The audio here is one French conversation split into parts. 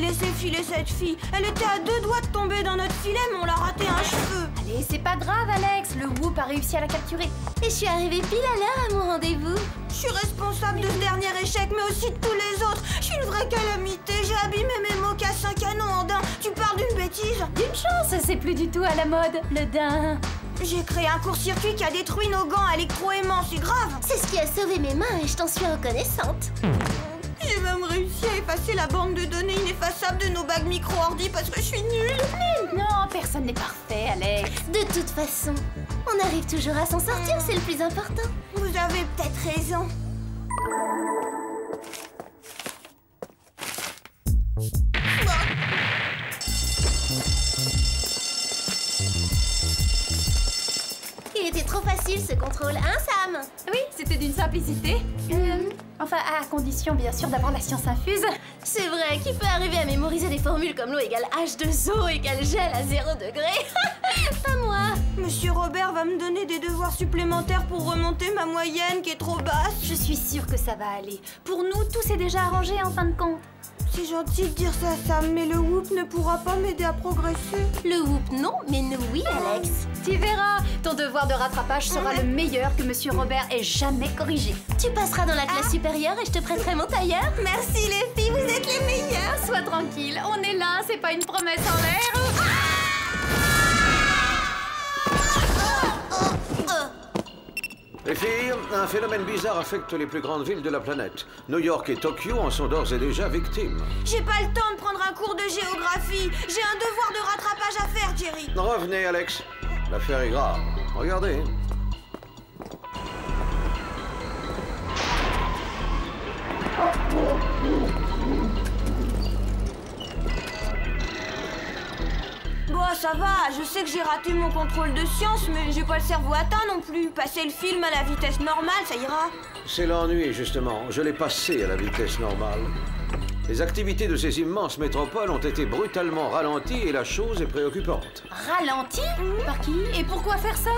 laissé filer cette fille. Elle était à 2 doigts de tomber dans notre filet, mais on l'a raté un cheveu. Allez, c'est pas grave, Alex. Le Whoop a réussi à la capturer. Et je suis arrivée pile à l'heure à mon rendez-vous. Je suis responsable de ce dernier échec, mais aussi de tous les autres. Je suis une vraie calamité. J'ai abîmé mes mocassins canons en daim. Tu parles d'une bêtise? D'une chance, c'est plus du tout à la mode, le daim. J'ai créé un court-circuit qui a détruit nos gants électro-aimants, c'est grave. C'est ce qui a sauvé mes mains et je t'en suis reconnaissante. J'ai même réussi à effacer la bande de données ineffaçable de nos bagues micro-ordi parce que je suis nulle. Mais non, personne n'est parfait, Alex. De toute façon, on arrive toujours à s'en sortir, c'est le plus important. Vous avez peut-être raison. Il était trop facile ce contrôle, hein Sam? Oui, c'était d'une simplicité. Enfin, à condition, bien sûr, d'avoir la science infuse. C'est vrai, qui peut arriver à mémoriser des formules comme l'eau égale H2O égale gel à 0 degré? Pas moi. Monsieur Robert va me donner des devoirs supplémentaires pour remonter ma moyenne qui est trop basse. Je suis sûre que ça va aller. Pour nous, tout s'est déjà arrangé en fin de compte. C'est gentil de dire ça, Sam, mais le Whoop ne pourra pas m'aider à progresser. Le Whoop non, mais nous oui, Alex. Tu verras, ton devoir de rattrapage sera le meilleur que Monsieur Robert ait jamais corrigé. Tu passeras dans la classe supérieure et je te prêterai mon tailleur. Merci les filles, vous êtes les meilleures. Sois tranquille, on est là, c'est pas une promesse en l'air. Les filles, un phénomène bizarre affecte les plus grandes villes de la planète. New York et Tokyo en sont d'ores et déjà victimes. J'ai pas le temps de prendre un cours de géographie. J'ai un devoir de rattrapage à faire, Jerry. Revenez, Alex. L'affaire est grave. Regardez. Bon, ça va, je sais que j'ai raté mon contrôle de science, mais j'ai pas le cerveau atteint non plus. Passer le film à la vitesse normale, ça ira. C'est l'ennui, justement. Je l'ai passé à la vitesse normale. Les activités de ces immenses métropoles ont été brutalement ralenties et la chose est préoccupante. Ralenti? Par qui? Et pourquoi faire ça?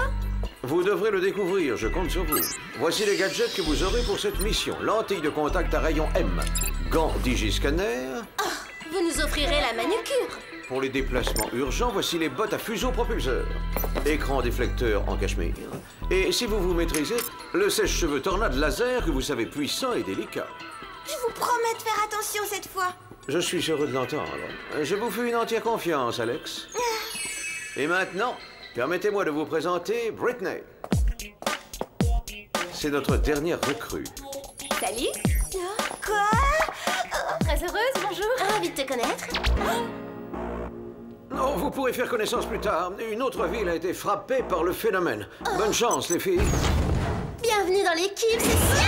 Vous devrez le découvrir, je compte sur vous. Voici les gadgets que vous aurez pour cette mission. Lentille de contact à rayon M, gants digiscanner. Oh, vous nous offrirez la manucure. Pour les déplacements urgents, voici les bottes à fuseau propulseur. Écran déflecteur en cachemire. Et si vous vous maîtrisez, le sèche-cheveux tornade laser que vous savez puissant et délicat. Je vous promets de faire attention cette fois. Je suis heureux de l'entendre. Je vous fais une entière confiance, Alex. Et maintenant, permettez-moi de vous présenter Britney. C'est notre dernière recrue. Salut. Quoi? Très heureuse, bonjour. Ravie de te connaître. Non, vous pourrez faire connaissance plus tard. Une autre ville a été frappée par le phénomène. Bonne chance, les filles. Bienvenue dans l'équipe, c'est ça.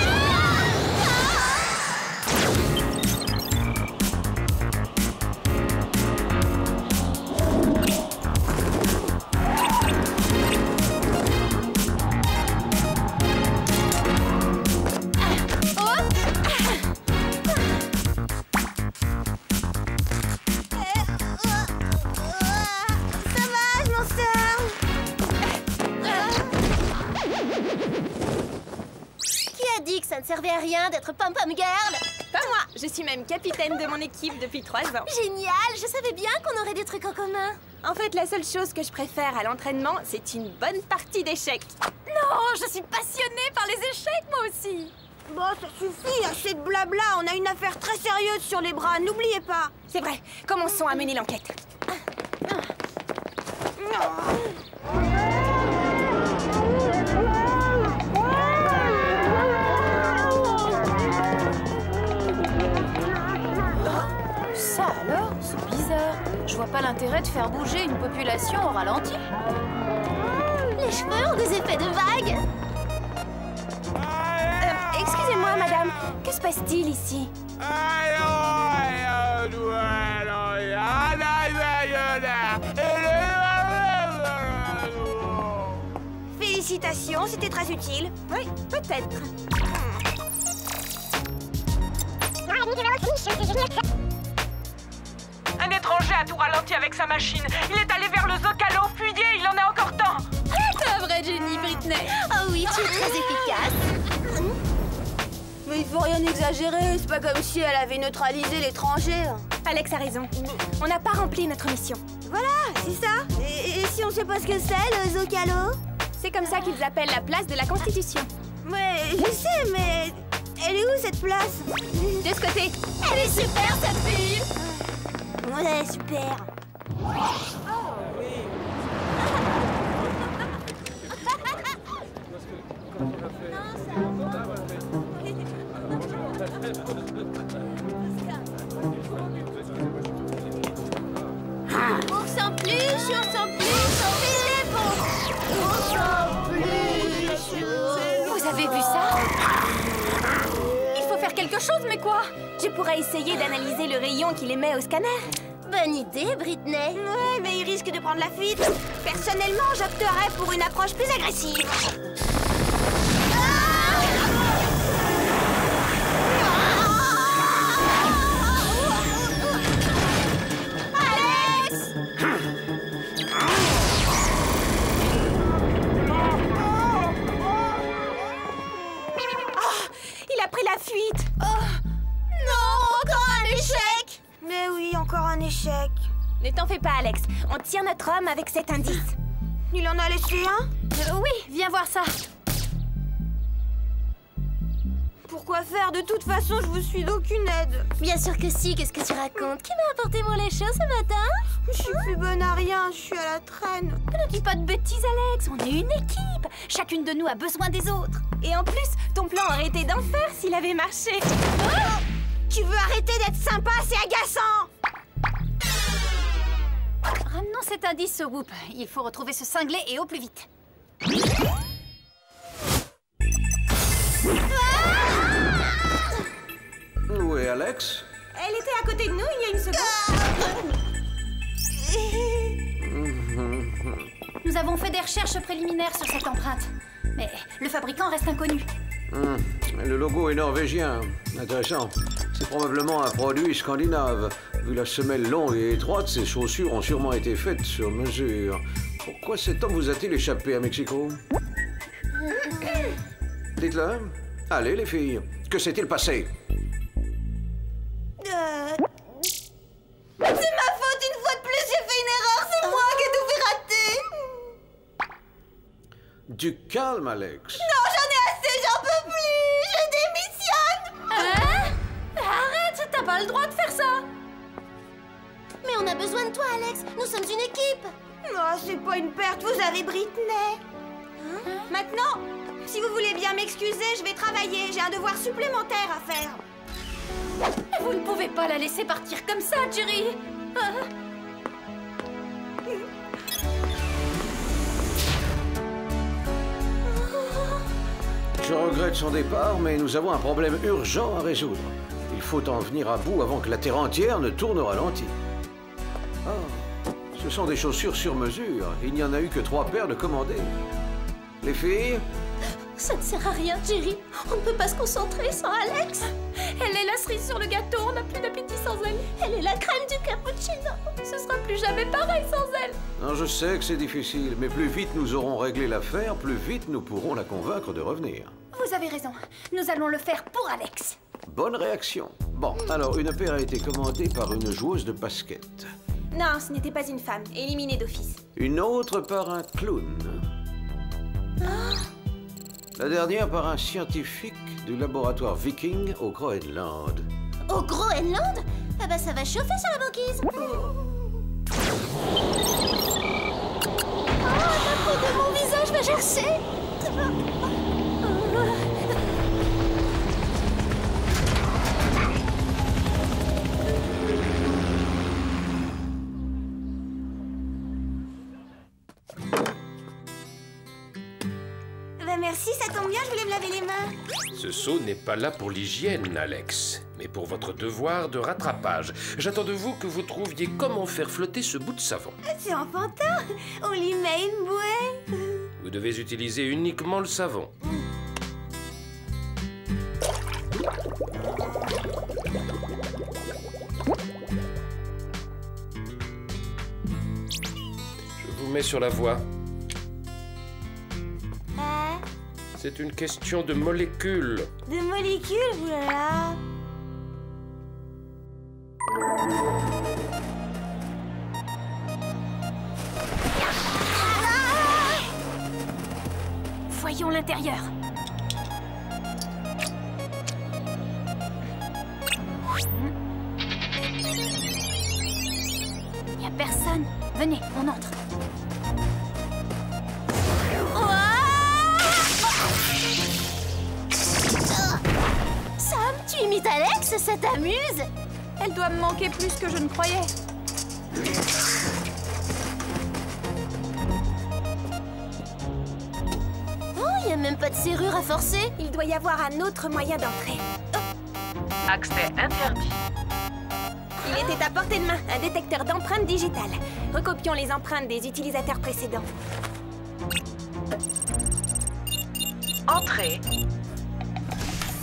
Ça ne servait à rien d'être pom-pom girl. Pas moi, je suis même capitaine de mon équipe depuis 3 ans. Génial, je savais bien qu'on aurait des trucs en commun. En fait, la seule chose que je préfère à l'entraînement, c'est une bonne partie d'échecs. Non, je suis passionnée par les échecs, moi aussi. Bon, ça suffit, assez de blabla. On a une affaire très sérieuse sur les bras, n'oubliez pas. C'est vrai, commençons à mener l'enquête. Ça alors, c'est bizarre. Je vois pas l'intérêt de faire bouger une population au ralenti. Les cheveux ont des effets de vague. Excusez-moi, madame, que se passe-t-il ici? Félicitations, c'était très utile. Oui, peut-être. Un étranger a tout ralenti avec sa machine. Il est allé vers le Zocalo, fuyez, il en a encore temps. T'es un vrai génie, Britney. Oh oui, tu es très efficace. Mais il faut rien exagérer, c'est pas comme si elle avait neutralisé l'étranger. Alex a raison. On n'a pas rempli notre mission. Voilà, c'est ça. Et si on sait pas ce que c'est, le Zocalo? C'est comme ça qu'ils appellent la place de la Constitution. Ouais, je sais, mais elle est où cette place? De ce côté. Elle est super cette fille. Ouais, super. On sent plus, on sent plus, on fait les bons. On sent plus. Vous avez vu ça? Il faut faire quelque chose, mais quoi? Je pourrais essayer d'analyser le rayon qu'il émet au scanner. Bonne idée, Britney. Ouais, mais il risque de prendre la fuite. Personnellement, j'opterais pour une approche plus agressive. La fuite. Non, encore un échec. Mais oui, encore un échec. Ne t'en fais pas, Alex. On tire notre homme avec cet indice. Il en a laissé un? Oui, viens voir ça. Pourquoi faire? De toute façon, je vous suis d'aucune aide. Bien sûr que si, qu'est-ce que tu racontes? Qui m'a apporté mon lait chaud ce matin? Je suis plus bonne à rien, je suis à la traîne. Ne dis pas de bêtises, Alex. On est une équipe. Chacune de nous a besoin des autres. Et en plus, ton plan aurait été d'enfer s'il avait marché. Oh, tu veux arrêter d'être sympa, c'est agaçant. Ramenons cet indice au Whoop. Il faut retrouver ce cinglé et au plus vite. Où est Alex? Elle était à côté de nous il y a une seconde. Nous avons fait des recherches préliminaires sur cette empreinte. Mais le fabricant reste inconnu. Le logo est norvégien. Intéressant. C'est probablement un produit scandinave. Vu la semelle longue et étroite, ces chaussures ont sûrement été faites sur mesure. Pourquoi cet homme vous a-t-il échappé à Mexico? Dites-le. Allez, les filles. Que s'est-il passé? C'est ma faute, une fois de plus, j'ai fait une erreur. C'est moi qui ai tout fait rater. Du calme, Alex. Non, j'en ai assez, j'en peux plus. Je démissionne. Hein? Arrête, t'as pas le droit de faire ça. Mais on a besoin de toi, Alex. Nous sommes une équipe. Non, c'est pas une perte, vous avez Britney. Maintenant, si vous voulez bien m'excuser, je vais travailler. J'ai un devoir supplémentaire à faire. Vous ne pouvez pas la laisser partir comme ça, Jerry. Je regrette son départ, mais nous avons un problème urgent à résoudre. Il faut en venir à bout avant que la Terre entière ne tourne au ralenti. Ah, ce sont des chaussures sur mesure. Il n'y en a eu que 3 paires de commandées. Les filles? Ça ne sert à rien, Jerry. On ne peut pas se concentrer sans Alex. Elle est la cerise sur le gâteau, on n'a plus d'appétit sans elle. Elle est la crème du cappuccino. Ce sera plus jamais pareil sans elle. Non, je sais que c'est difficile, mais plus vite nous aurons réglé l'affaire, plus vite nous pourrons la convaincre de revenir. Vous avez raison, nous allons le faire pour Alex. Bonne réaction. Bon, alors une paire a été commandée par une joueuse de basket. Non, ce n'était pas une femme. Éliminée d'office. Une autre par un clown. La dernière par un scientifique du laboratoire Viking au Groenland. Au Groenland? Ah bah ça va chauffer sur la banquise. Oh, la peau de mon visage va gercer. Merci, ça tombe bien, je voulais me laver les mains. Ce seau n'est pas là pour l'hygiène, Alex, mais pour votre devoir de rattrapage. J'attends de vous que vous trouviez comment faire flotter ce bout de savon. C'est enfantin. On lui met une bouée. Vous devez utiliser uniquement le savon. Je vous mets sur la voie. C'est une question de molécules. De molécules, voilà. Voyons l'intérieur. Il n'y a personne. Venez, on entre. Sam, tu imites Alex, ça t'amuse? Elle doit me manquer plus que je ne croyais. Oh, il n'y a même pas de serrure à forcer. Il doit y avoir un autre moyen d'entrer. Accès interdit. Il était à portée de main, un détecteur d'empreintes digitales. Recopions les empreintes des utilisateurs précédents. Entrée.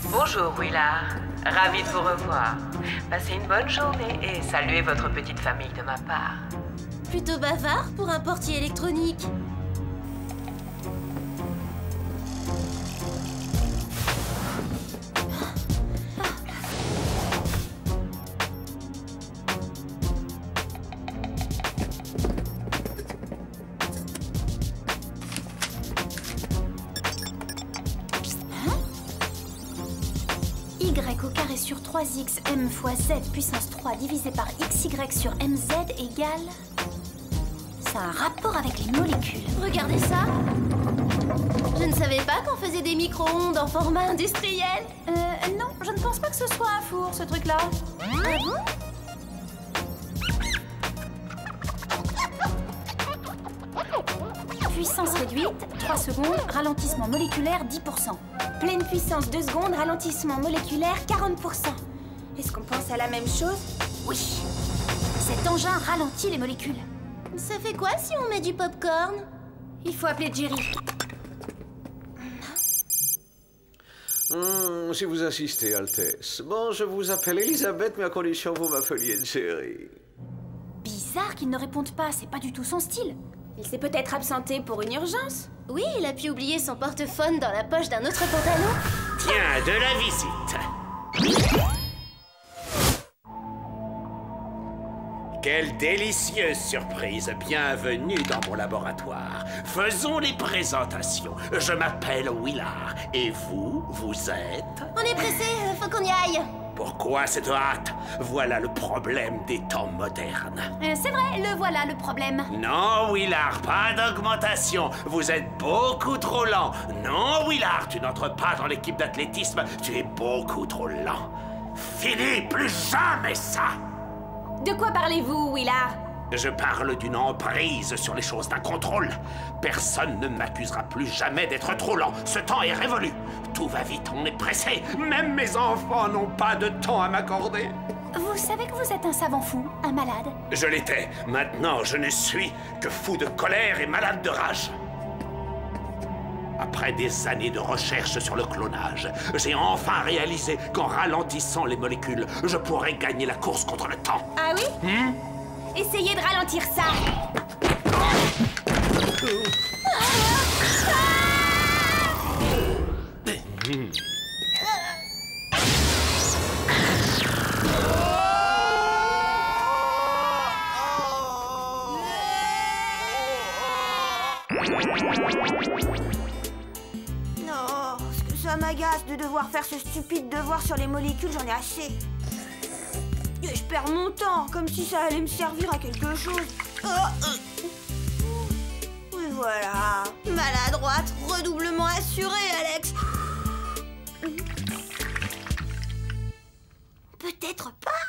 Bonjour, Willard. Ravi de vous revoir. Passez une bonne journée et saluez votre petite famille de ma part. Plutôt bavard pour un portier électronique. Y au carré sur 3x m fois z puissance 3 divisé par xy sur mz égale... Ça a un rapport avec les molécules. Regardez ça. Je ne savais pas qu'on faisait des micro-ondes en format industriel. Non, je ne pense pas que ce soit un four, ce truc-là. Ah bon? Puissance réduite, 3 secondes, ralentissement moléculaire 10%. Pleine puissance 2 secondes, ralentissement moléculaire 40%. Est-ce qu'on pense à la même chose? Oui. Cet engin ralentit les molécules. Ça fait quoi si on met du popcorn? Il faut appeler Jerry. Si vous insistez, Altesse. Bon, je vous appelle Elisabeth, mais à condition que vous m'appeliez Jerry. Bizarre qu'il ne réponde pas, c'est pas du tout son style. Il s'est peut-être absenté pour une urgence. Oui, il a pu oublier son portephone dans la poche d'un autre pantalon. Tiens, de la visite. Quelle délicieuse surprise. Bienvenue dans mon laboratoire. Faisons les présentations. Je m'appelle Willard. Et vous, vous êtes... On est pressé, faut qu'on y aille. Pourquoi cette hâte? Voilà le problème des temps modernes. C'est vrai, le voilà le problème. Non, Willard, pas d'augmentation. Vous êtes beaucoup trop lent. Non, Willard, tu n'entres pas dans l'équipe d'athlétisme. Tu es beaucoup trop lent. Fini, plus jamais ça. De quoi parlez-vous, Willard? Je parle d'une emprise sur les choses d'un contrôle. Personne ne m'accusera plus jamais d'être trop lent. Ce temps est révolu. Tout va vite, on est pressé. Même mes enfants n'ont pas de temps à m'accorder. Vous savez que vous êtes un savant fou, un malade? Je l'étais. Maintenant, je ne suis que fou de colère et malade de rage. Après des années de recherche sur le clonage, j'ai enfin réalisé qu'en ralentissant les molécules, je pourrais gagner la course contre le temps. Ah oui? Essayez de ralentir ça. Non, ce que ça m'agace de devoir faire ce stupide devoir sur les molécules, j'en ai assez. Et je perds mon temps, comme si ça allait me servir à quelque chose. Oui, voilà. Maladroite, redoublement assuré, Alex. Peut-être pas.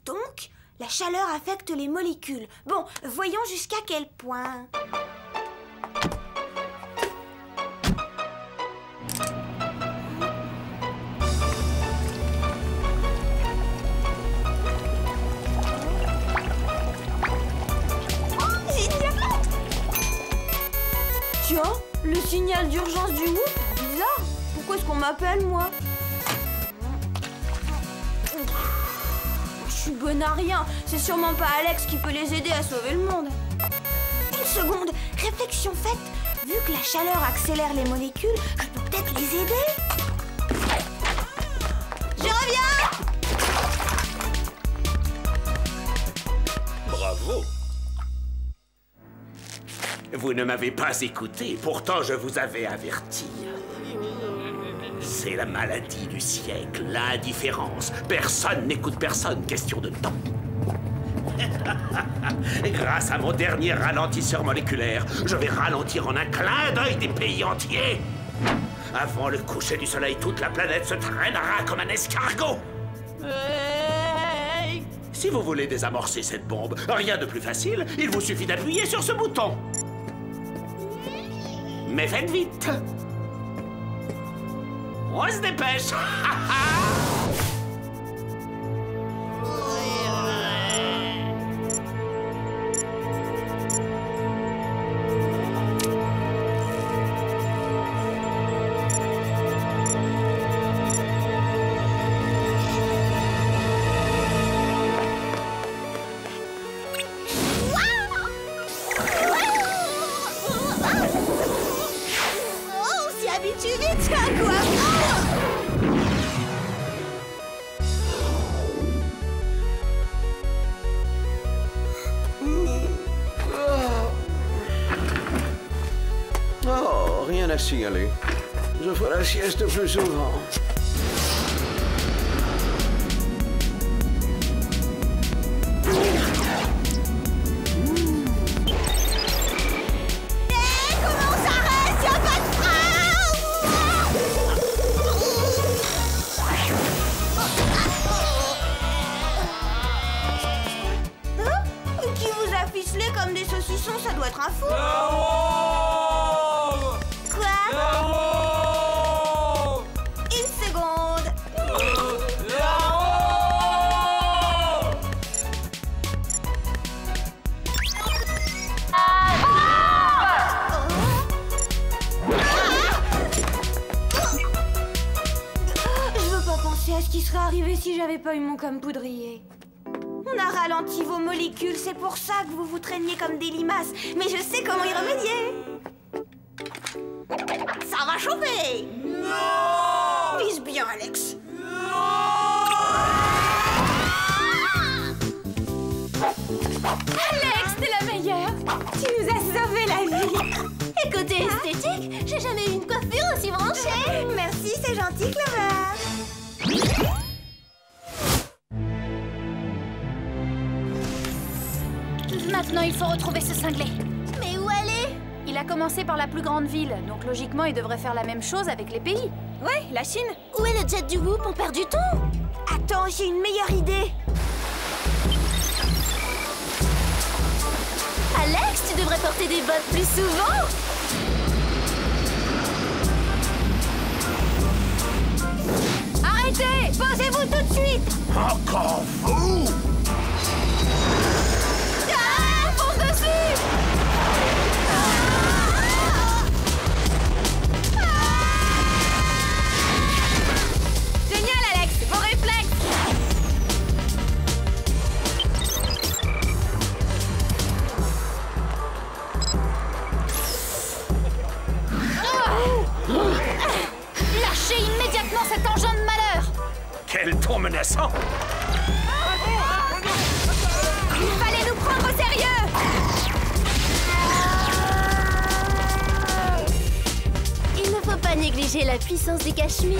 Donc, la chaleur affecte les molécules. Bon, voyons jusqu'à quel point. Tiens, le signal d'urgence du MOOC, bizarre. Pourquoi est-ce qu'on m'appelle, moi? Je suis bonne à rien. C'est sûrement pas Alex qui peut les aider à sauver le monde. Une seconde, réflexion faite. Vu que la chaleur accélère les molécules, je peux peut-être les aider. Je reviens! Bravo. Vous ne m'avez pas écouté, pourtant je vous avais averti. C'est la maladie du siècle, l'indifférence. Personne n'écoute personne, question de temps. Grâce à mon dernier ralentisseur moléculaire, je vais ralentir en un clin d'œil des pays entiers. Avant le coucher du soleil, toute la planète se traînera comme un escargot. Si vous voulez désamorcer cette bombe, rien de plus facile, il vous suffit d'appuyer sur ce bouton. Mais faites vite. On se dépêche. Oh, rien à signaler. Je ferai la sieste plus souvent. Comme des saucissons, ça doit être un fou. Quoi? Une seconde. Je veux pas penser à ce qui serait arrivé si j'avais pas eu mon comme poudrier. On a ralenti vos molécules, c'est pour ça que vous vous traîniez comme des limaces. Mais je sais comment y remédier. Ça va chauffer. Non! Vise bien, Alex. Alex, t'es la meilleure! Tu nous as sauvé la vie. Et côté esthétique, j'ai jamais eu une coiffure aussi branchée. Merci, c'est gentil, Clover. Maintenant, il faut retrouver ce cinglé. Mais où aller? Il a commencé par la plus grande ville, donc logiquement, il devrait faire la même chose avec les pays. Ouais, la Chine. Où est le jet du Whoop? On perd du temps. Attends, j'ai une meilleure idée. Alex, tu devrais porter des bottes plus souvent. Arrêtez! Posez-vous tout de suite! Encore vous? Fonce dessus! Génial, Alex. Vos réflexes. Lâchez immédiatement cet engin de malheur! Quel ton menaçant! Il fallait nous prendre au sérieux. Il ne faut pas négliger la puissance du Cachemire.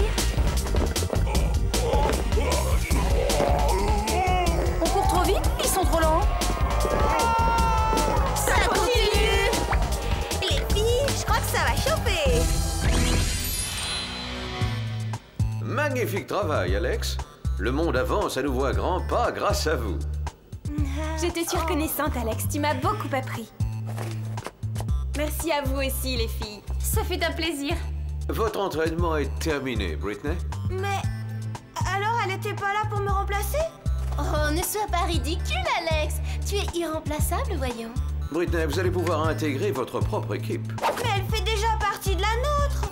On court trop vite? Ils sont trop lents. Ça continue! Les filles, je crois que ça va chauffer. Magnifique travail, Alex. Le monde avance à nouveau à grands pas grâce à vous. Je te suis reconnaissante, Alex. Tu m'as beaucoup appris. Merci à vous aussi, les filles. Ça fait un plaisir. Votre entraînement est terminé, Britney. Mais alors, elle était pas là pour me remplacer? Oh, ne sois pas ridicule, Alex. Tu es irremplaçable, voyons. Britney, vous allez pouvoir intégrer votre propre équipe. Mais elle fait déjà partie de la nôtre.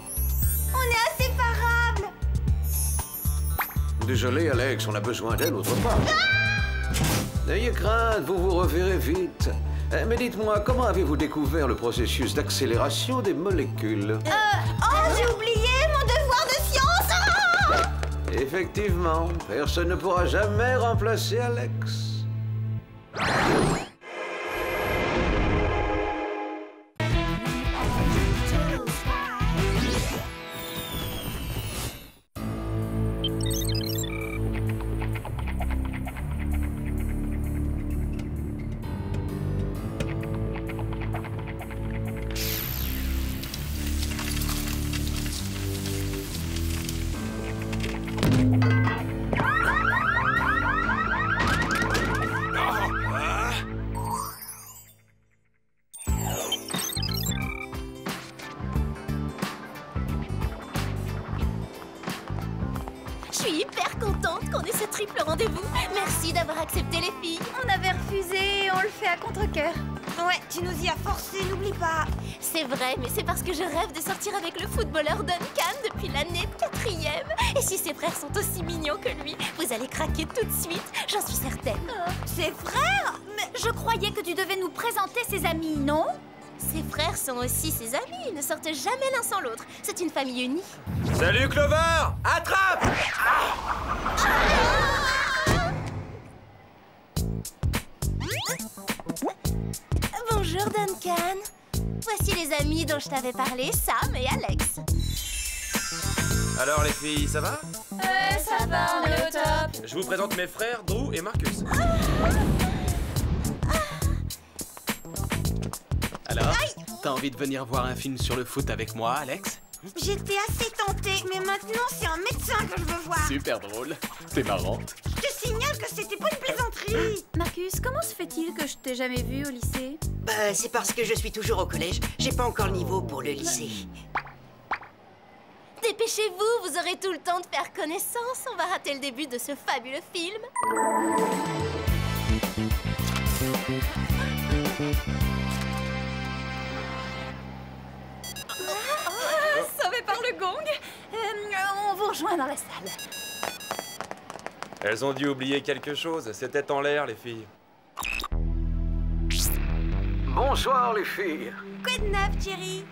On est inséparables. Désolé, Alex, on a besoin d'elle autre part. N'ayez crainte, vous vous reverrez vite. Mais dites-moi, comment avez-vous découvert le processus d'accélération des molécules? Oh, j'ai oublié mon devoir de science. Ah! Effectivement, personne ne pourra jamais remplacer Alex. Je suis hyper contente qu'on ait ce triple rendez-vous. Merci d'avoir accepté les filles. On avait refusé et on le fait à contre-cœur. Ouais, tu nous y as forcé, n'oublie pas. C'est vrai, mais c'est parce que je rêve de sortir avec le footballeur Duncan depuis l'année de 4e. Et si ses frères sont aussi mignons que lui, vous allez craquer tout de suite, j'en suis certaine. Ses frères? Mais je croyais que tu devais nous présenter ses amis, non? Ses frères sont aussi ses amis, ils ne sortent jamais l'un sans l'autre. C'est une famille unie. Salut Clover! Attrape! Bonjour Duncan. Voici les amis dont je t'avais parlé, Sam et Alex. Alors les filles, ça va? Ça va, on est au top. Je vous présente mes frères, Drew et Marcus. Alors, t'as envie de venir voir un film sur le foot avec moi, Alex? J'étais assez tentée, mais maintenant c'est un médecin que je veux voir. Super drôle. C'est marrant. Je te signale que c'était pas une plaisanterie. Marcus, comment se fait-il que je t'ai jamais vu au lycée? Bah, c'est parce que je suis toujours au collège. J'ai pas encore le niveau pour le lycée. Dépêchez-vous, vous aurez tout le temps de faire connaissance. On va rater le début de ce fabuleux film. Sauvé par le gong. On vous rejoint dans la salle. Elles ont dû oublier quelque chose. C'était en l'air, les filles. Bonsoir les filles. Quoi de neuf, Thierry?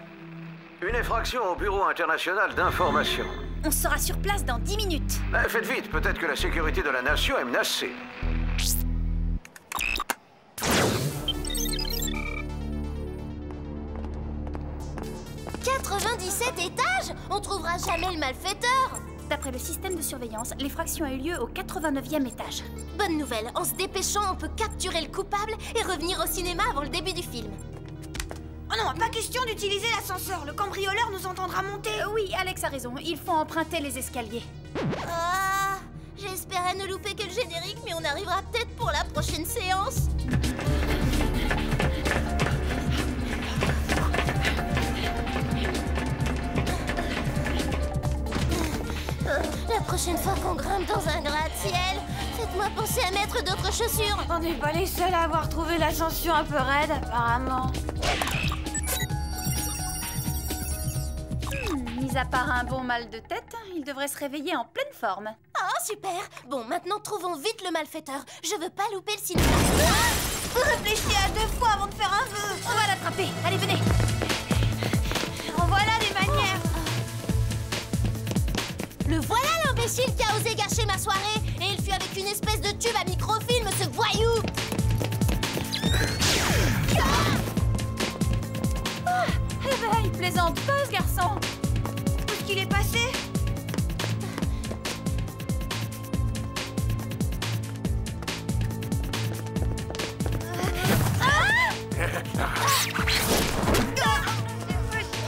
Une infraction au Bureau international d'information. On sera sur place dans 10 minutes. Faites vite, peut-être que la sécurité de la nation est menacée. « 97 étages? On trouvera jamais le malfaiteur. D'après le système de surveillance, l'effraction a eu lieu au 89e étage. Bonne nouvelle, en se dépêchant, on peut capturer le coupable et revenir au cinéma avant le début du film. Oh non, pas question d'utiliser l'ascenseur. Le cambrioleur nous entendra monter. Oui, Alex a raison. Il faut emprunter les escaliers. Ah, j'espérais ne louper que le générique, mais on arrivera peut-être pour la prochaine séance. La prochaine fois qu'on grimpe dans un gratte-ciel, faites-moi penser à mettre d'autres chaussures. On n'est pas les seuls à avoir trouvé l'ascension un peu raide, apparemment. Mis à part un bon mal de tête, il devrait se réveiller en pleine forme. Oh, super. Bon, maintenant, trouvons vite le malfaiteur. Je veux pas louper le cinéma. Réfléchis à 2 fois avant de faire un vœu. On va l'attraper. Allez, venez. En voilà des manières. Le voilà l'imbécile qui a osé gâcher ma soirée. Et il fut avec une espèce de tube à microfilm, ce voyou. Il plaisante pas, ce garçon. Où est-ce qu'il est passé?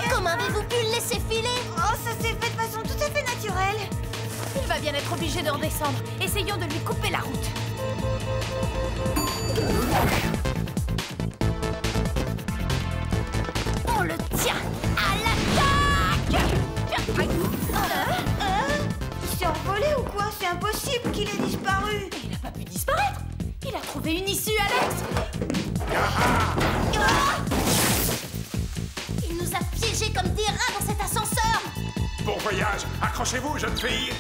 Comment avez-vous pu le laisser filer? Oh, ça s'est fait de façon tout à fait naturelle. Il va bien être obligé de redescendre. Essayons de lui couper la route. On le tient à l'attaque! Il s'est envolé ou quoi? C'est impossible qu'il ait disparu. Il n'a pas pu disparaître. Il a trouvé une issue, Alex. Il nous a piégés comme des rats dans cet ascenseur. Bon voyage. Accrochez-vous, jeune fille.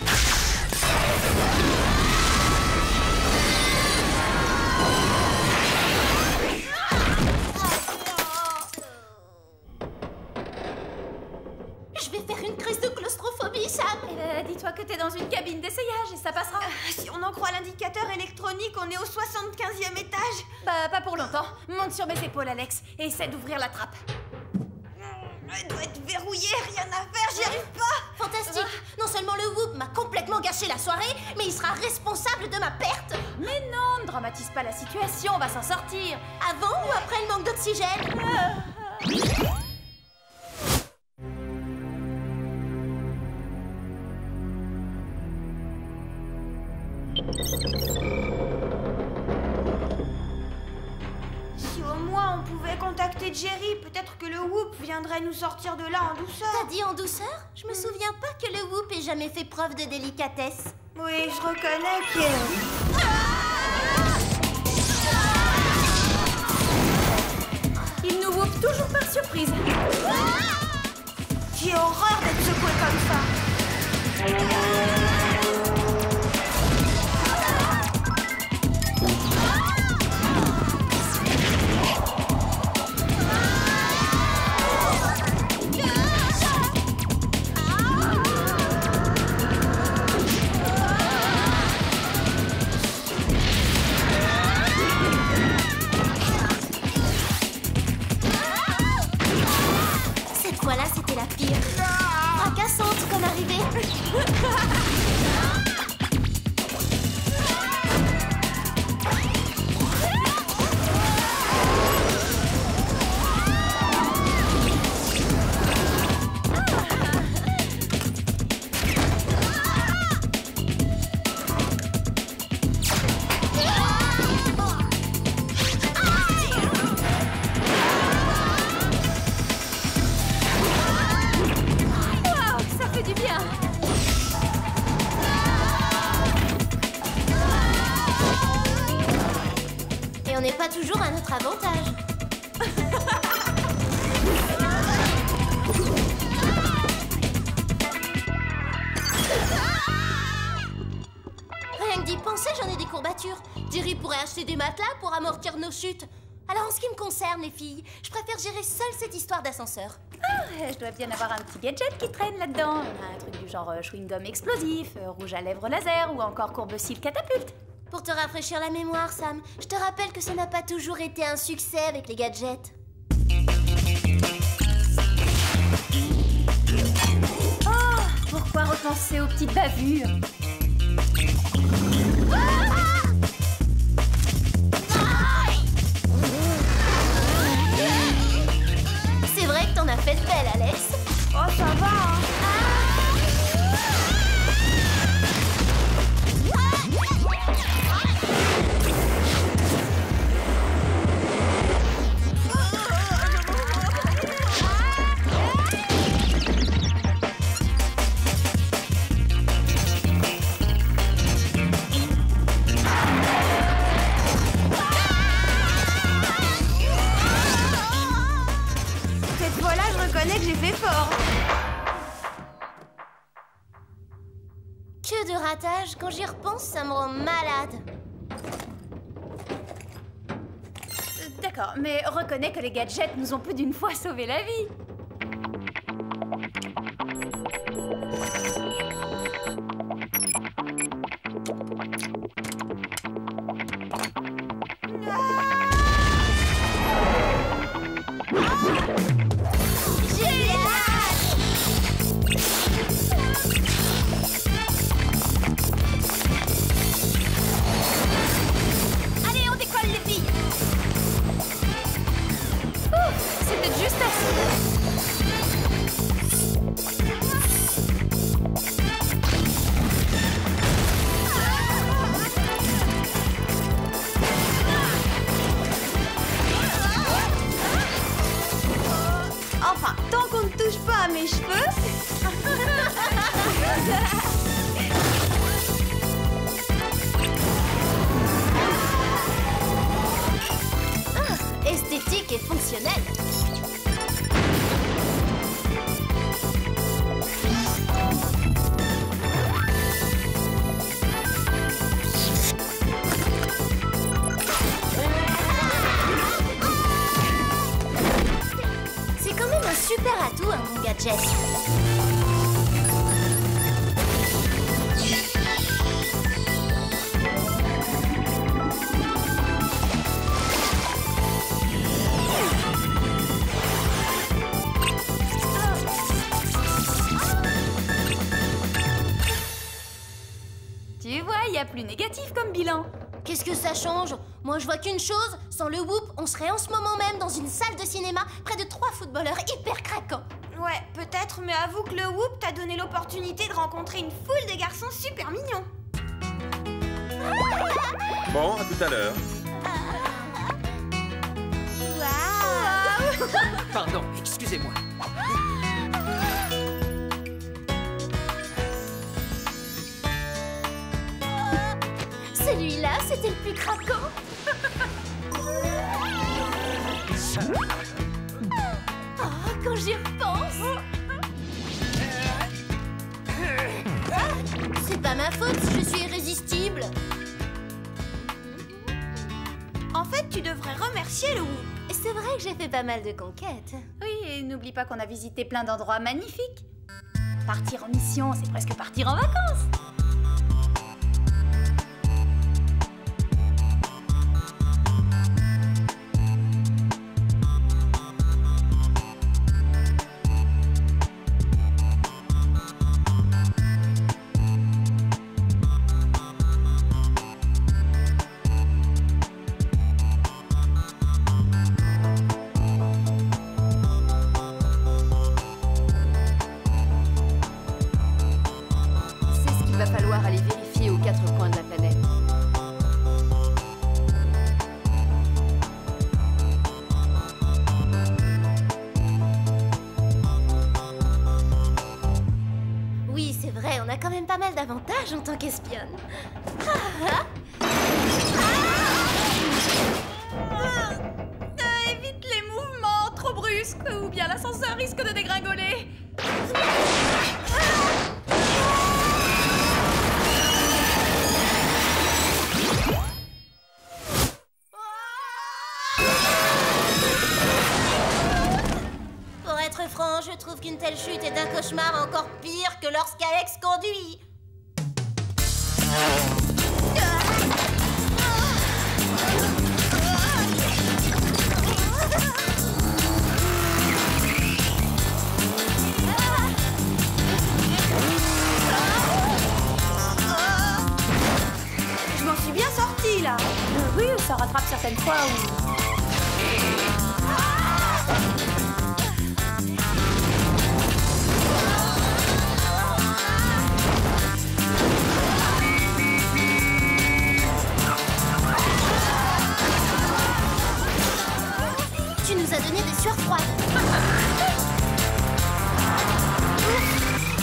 ça passera. Si on en croit l'indicateur électronique, on est au 75e étage. Bah, pas pour longtemps. Monte sur mes épaules, Alex, et essaie d'ouvrir la trappe. Elle doit être verrouillée, rien à faire, j'y arrive pas. Fantastique. Non seulement le Whoop m'a complètement gâché la soirée, mais il sera responsable de ma perte. Mais non, ne dramatise pas la situation, on va s'en sortir. Avant ou après le manque d'oxygène? Si au moins on pouvait contacter Jerry, peut-être que le Whoop viendrait nous sortir de là en douceur. T'as dit en douceur? Je me souviens pas que le Whoop ait jamais fait preuve de délicatesse. Oui, je reconnais que... Il nous whoop toujours par surprise. J'ai horreur d'être secoué comme ça. Cette fois-là, c'était la pire. Fracassante comme arrivée. Waouh, ça fait du bien. Et on n'est pas toujours à notre avantage. Rien que d'y penser, j'en ai des courbatures. Jerry pourrait acheter des matelas pour amortir nos chutes. Alors en ce qui me concerne, les filles, je préfère gérer seule cette histoire d'ascenseur. Je dois bien avoir un petit gadget qui traîne là-dedans. Un truc du genre chewing-gum explosif, rouge à lèvres laser ou encore courbe-cils catapulte. Pour te rafraîchir la mémoire, Sam, je te rappelle que ça n'a pas toujours été un succès avec les gadgets. Oh, pourquoi repenser aux petites bavures? C'est vrai que t'en as fait de belles, Alex. Oh, ça va, hein. Cette fois-là, je reconnais que j'ai fait fort. Que de ratage, quand j'y repense, ça me rend malade. D'accord, mais reconnais que les gadgets nous ont plus d'une fois sauvé la vie. Allez, on décolle, les filles. C'était juste assez. Enfin, tant qu'on ne touche pas à mes cheveux... Esthétique et fonctionnelle. C'est quand même un super atout, un bon gadget. y a plus négatif comme bilan. Qu'est-ce que ça change? Moi, je vois qu'une chose. Sans le Whoop, on serait en ce moment même dans une salle de cinéma près de 3 footballeurs hyper craquants. Ouais, peut-être, mais avoue que le Whoop t'a donné l'opportunité de rencontrer une foule de garçons super mignons. Bon, à tout à l'heure. Waouh! Pardon, excusez-moi. Celui-là, c'était le plus craquant. Oh, quand j'y repense. C'est pas ma faute si je suis irrésistible. En fait, tu devrais remercier le Whoop. C'est vrai que j'ai fait pas mal de conquêtes. Oui, et n'oublie pas qu'on a visité plein d'endroits magnifiques. Partir en mission, c'est presque partir en vacances. Il va falloir aller vérifier aux 4 coins de la planète. Oui, c'est vrai, on a quand même pas mal d'avantages en tant qu'espionne. Évite les mouvements trop brusques ou bien l'ascenseur risque de dégringoler. Pour être franc, je trouve qu'une telle chute est un cauchemar encore pire que lorsqu'Alex conduit. Je m'en suis bien sortie, là. Oui, ça rattrape certaines fois où... Tu nous as donné des sueurs froides.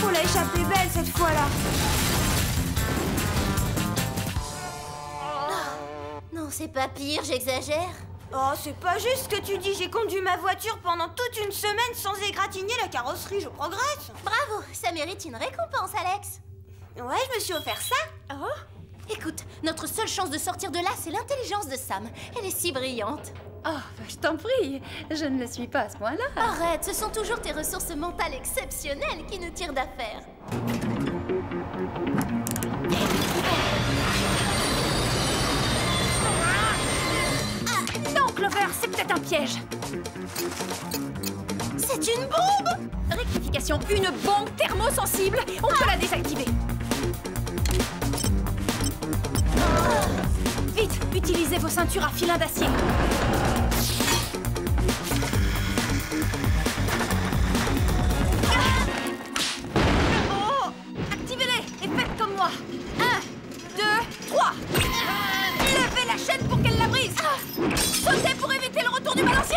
On l'a échappé belle cette fois-là. Non, c'est pas pire, j'exagère. Oh, c'est pas juste ce que tu dis. J'ai conduit ma voiture pendant toute une semaine sans égratigner la carrosserie. Je progresse. Bravo, ça mérite une récompense, Alex. Ouais, je me suis offert ça. Oh. Écoute, notre seule chance de sortir de là, c'est l'intelligence de Sam. Elle est si brillante. Oh, je t'en prie, je ne le suis pas à ce point-là. Arrête, ce sont toujours tes ressources mentales exceptionnelles qui nous tirent d'affaire. Non, Clover, c'est peut-être un piège. C'est une bombe! Rectification, une bombe thermosensible. On peut la désactiver. Vite, utilisez vos ceintures à filin d'acier. Activez-les et faites comme moi. 1, 2, 3. Levez la chaîne pour qu'elle la brise. Sautez pour éviter le retour du balancier.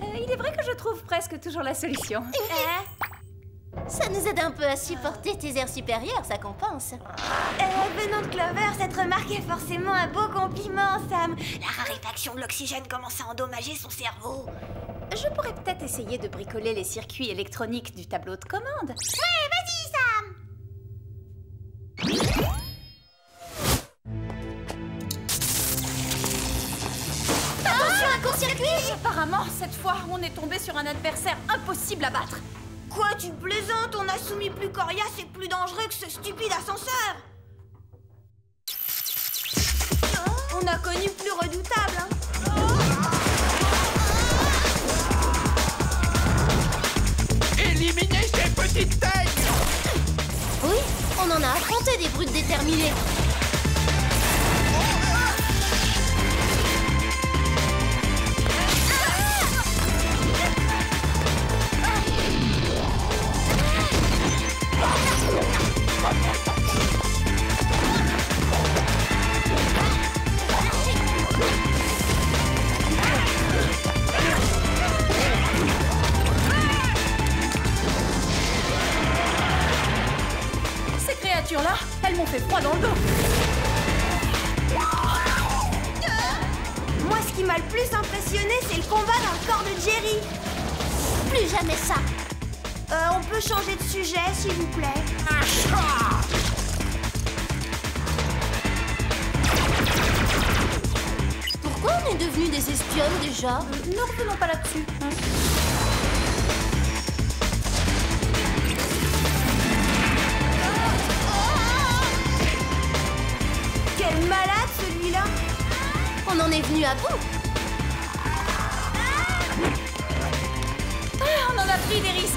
Il est vrai que je trouve presque toujours la solution. Ça nous aide un peu à supporter tes airs supérieurs, ça compense. Venant de Clover, cette remarque est forcément un beau compliment, Sam. La raréfaction de l'oxygène commence à endommager son cerveau. Je pourrais peut-être essayer de bricoler les circuits électroniques du tableau de commande. Ouais, vas-y, Sam. Attention, un court-circuit! Apparemment, cette fois, on est tombé sur un adversaire impossible à battre. Quoi, tu plaisantes? On a soumis plus coriace et plus dangereux que ce stupide ascenseur. On a connu plus redoutable, hein. Éliminez ces petites têtes! Oui, on en a affronté des brutes déterminées. Ces créatures-là, elles m'ont fait froid dans le dos. Moi, ce qui m'a le plus impressionné, c'est le combat dans le corps de Jerry. Plus jamais ça. On peut changer de sujet, s'il vous plaît. Pourquoi on est devenus des espionnes déjà? Ne revenons pas là-dessus. Quel malade, celui-là. On en est venu à bout. On en a pris des risques.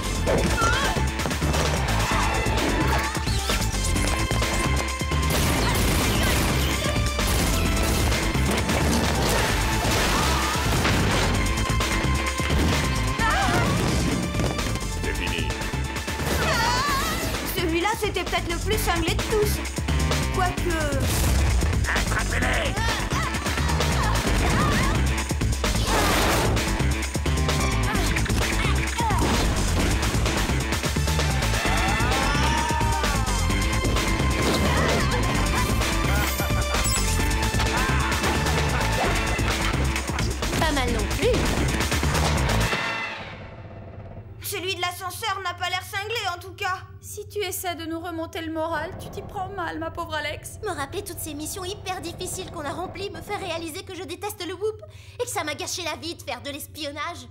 C'est fini. Celui-là, c'était peut-être le plus cinglé de tous. Quoique... Attrapez-les! Pas mal non plus. Celui de l'ascenseur n'a pas l'air cinglé, en tout cas. Si tu essaies de nous remonter le moral, tu t'y prends mal, ma pauvre Alex. Me rappeler toutes ces missions hyper difficiles qu'on a remplies me fait réaliser que je déteste le whoop et que ça m'a gâché la vie de faire de l'espionnage.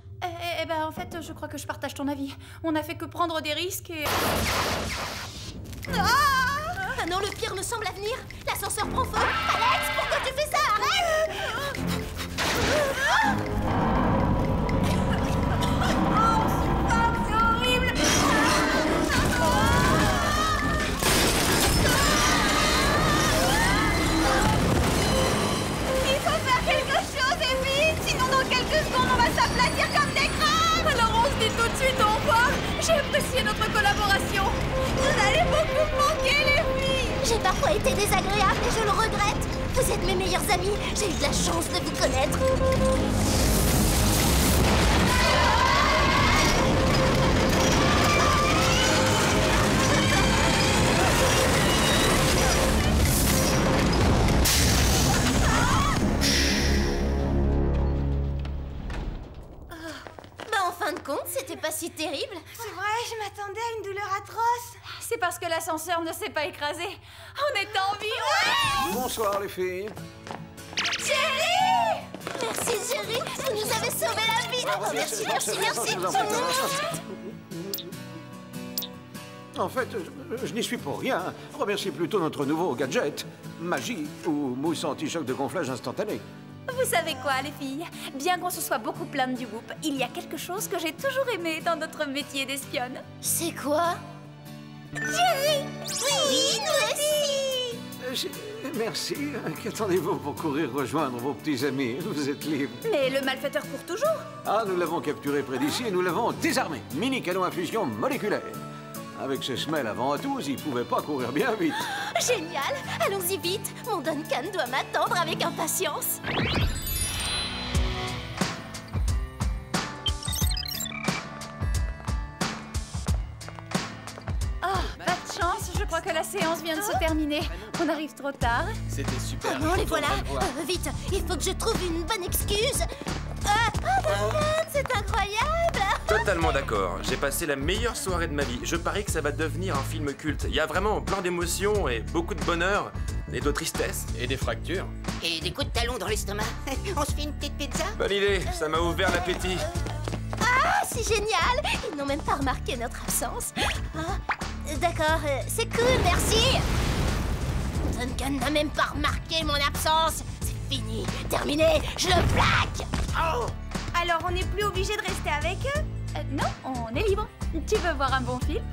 Eh ben, en fait, je crois que je partage ton avis. On a fait que prendre des risques et... Ah non, le pire me semble à venir. L'ascenseur prend feu. Alex, pourquoi tu fais ça? Arrête! C'est horrible. Il faut faire quelque chose, et vite. Sinon, dans quelques secondes, on va s'aplatir comme des crabes. Alors on se dit tout de suite au revoir. J'ai apprécié notre collaboration. Vous allez beaucoup me manquer, les filles. J'ai parfois été désagréable et je le regrette. Vous êtes mes meilleurs amis. J'ai eu de la chance de vous connaître. Bah en fin de compte, c'était pas si terrible. C'est vrai, je m'attendais à une douleur atroce. C'est parce que l'ascenseur ne s'est pas écrasé. On est en vie. Ouais. Bonsoir, les filles. Jerry! Merci Jerry, vous nous avez sauvé la vie. Oh, merci, merci, merci. En fait, je n'y suis pour rien. Remerciez plutôt notre nouveau gadget, Magie ou mousse anti-choc de gonflage instantané. Vous savez quoi, les filles? Bien qu'on se soit beaucoup plainte du whoop, il y a quelque chose que j'ai toujours aimé dans notre métier d'espionne. C'est quoi? Jerry! Oui, nous aussi! Merci. Qu'attendez-vous pour courir rejoindre vos petits amis? Vous êtes libres. Mais le malfaiteur court toujours. Ah, nous l'avons capturé près d'ici et nous l'avons désarmé. Mini canon à fusion moléculaire. Avec ses semelles à ventouse, il pouvait pas courir bien vite. Génial! Allons-y vite! Mon Duncan doit m'attendre avec impatience. crois que la séance vient de se terminer. On arrive trop tard. C'était super. Oh non, les voilà. Content de le voir. Vite, il faut que je trouve une bonne excuse. Duncan, c'est incroyable. Totalement d'accord. J'ai passé la meilleure soirée de ma vie. Je parie que ça va devenir un film culte. Il y a vraiment plein d'émotions et beaucoup de bonheur et de tristesse. Et des fractures. Et des coups de talon dans l'estomac. On se fait une petite pizza? Bonne idée, ça m'a ouvert l'appétit. Ah, c'est génial. Ils n'ont même pas remarqué notre absence. Ah, d'accord, c'est cool, merci. Duncan n'a même pas remarqué mon absence. C'est fini, terminé, je le plaque. Oh! Alors on n'est plus obligé de rester avec eux? Non, on est libre. Tu veux voir un bon film?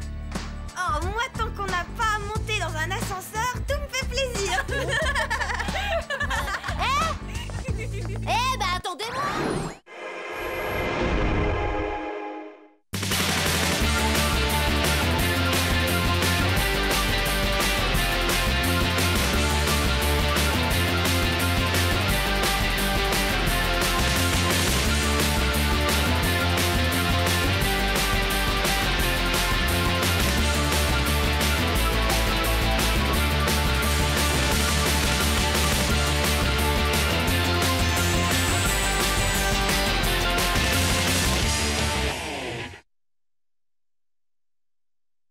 Oh, moi tant qu'on n'a pas à monter dans un ascenseur, tout me fait plaisir. Eh ben attendez-moi.